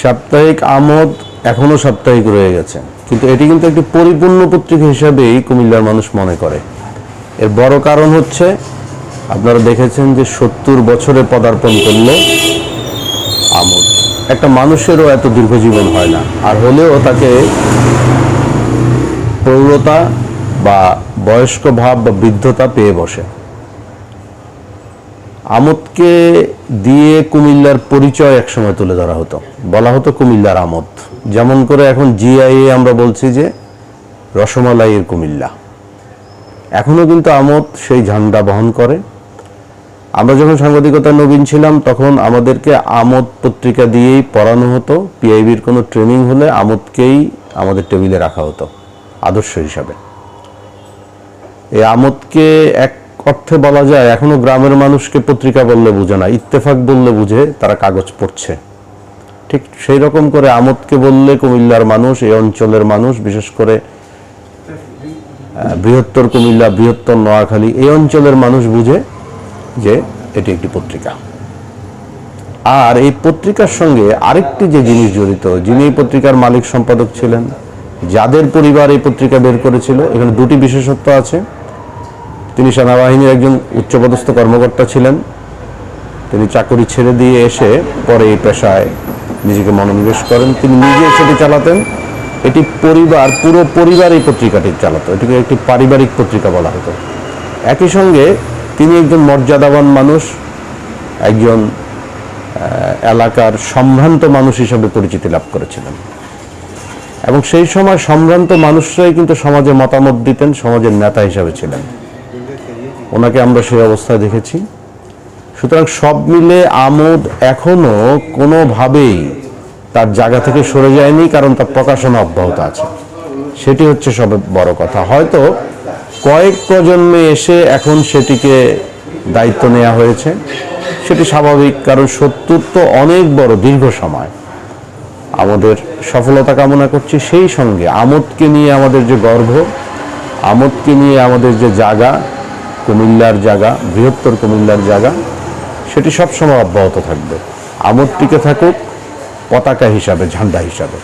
সাপ্তাহিক আমোদ এখনো সাপ্তাহিক রয়ে গেছে, কিন্তু এটি কিন্তু একটি পরিপূর্ণ পত্রিকা হিসাবেই কুমিল্লার মানুষ মনে করে। এর বড় কারণ হচ্ছে আপনারা দেখেছেন যে 70 বছরে পদার্পণ করলো আমোদ। একটা মানুষেরও এত দীর্ঘজীবন হয় না, আর হলেও তাকে প্রৌঢ়তা বা বয়স্ক ভাব বা বৃদ্ধতা পেয়ে বসে। আমোদকে দিয়ে কুমিল্লার পরিচয় একসময় তুলে ধরা হতো, বলা হতো কুমিল্লার আমোদ। যেমন করে এখন জিআইএ আমরা বলছি যে রসমালাইয়ের কুমিল্লা, এখনো কিন্তু আমোদ সেই ঝান্ডা বহন করে। আমরা যখন সাংবাদিকতা নবীন ছিলাম তখন আমাদেরকে আমোদ পত্রিকা দিয়েই পড়ানো হতো। পিআইবির কোনো ট্রেনিং হলে আমোদকেই আমাদের টেবিলে রাখা হতো আদর্শ হিসাবে। এই আমোদকে এক অর্থে বলা যায় এখনো গ্রামের মানুষকে পত্রিকা বললে বুঝে না, ইত্তেফাক বললে বুঝে তারা কাগজ পড়ছে। ঠিক সেই রকম করে আমোদকে বললে কুমিল্লার মানুষ, এই অঞ্চলের মানুষ, বিশেষ করে বৃহত্তর কুমিল্লা, বৃহত্তর নোয়াখালী, এই অঞ্চলের মানুষ বুঝে যে এটি একটি পত্রিকা। আর এই পত্রিকার সঙ্গে আরেকটি যে জিনিস জড়িত, যিনি এই পত্রিকার মালিক সম্পাদক ছিলেন, যাদের পরিবার এই পত্রিকা বের করেছিল, এখানে দুটি বিশেষত্ব আছে। তিনি সেনাবাহিনীর একজন উচ্চপদস্থ কর্মকর্তা ছিলেন। তিনি চাকরি ছেড়ে দিয়ে এসে পরে এই পেশায় নিজেকে মনোনিবেশ করেন। তিনি নিজে সেটি চালাতেন। এটি পরিবার, পুরো পরিবার এই পত্রিকাটি চালাতো। এটিকে একটি পারিবারিক পত্রিকা বলা হতো। একই সঙ্গে তিনি একজন মর্যাদাবান মানুষ, একজন এলাকার সম্ভ্রান্ত মানুষ হিসেবে পরিচিতি লাভ করেছিলেন। এবং সেই সময় সম্ভ্রান্ত মানুষরাই কিন্তু সমাজে মতামত দিতেন, সমাজের নেতা হিসেবে ছিলেন। ওনাকে আমরা সেই অবস্থায় দেখেছি। সুতরাং সব মিলে আমোদ এখনো কোনোভাবেই তার জায়গা থেকে সরে যায়নি, কারণ তার প্রকাশনা অব্যাহত আছে। সেটি হচ্ছে সব বড় কথা। হয়তো কয়েক প্রজন্মে এসে এখন সেটিকে দায়িত্ব নেওয়া হয়েছে, সেটি স্বাভাবিক, কারণ 70 তো অনেক বড় দীর্ঘ সময়। আমাদের সফলতা কামনা করছি, সেই সঙ্গে আমোদকে নিয়ে আমাদের যে গর্ব, আমোদকে নিয়ে আমাদের যে জায়গা, কুমিল্লার জায়গা, বৃহত্তর কুমিল্লার জায়গা, সেটি সবসময় অব্যাহত থাকবে। আমোদ টিকে থাকুক পতাকা হিসাবে, ঝান্ডা হিসাবে।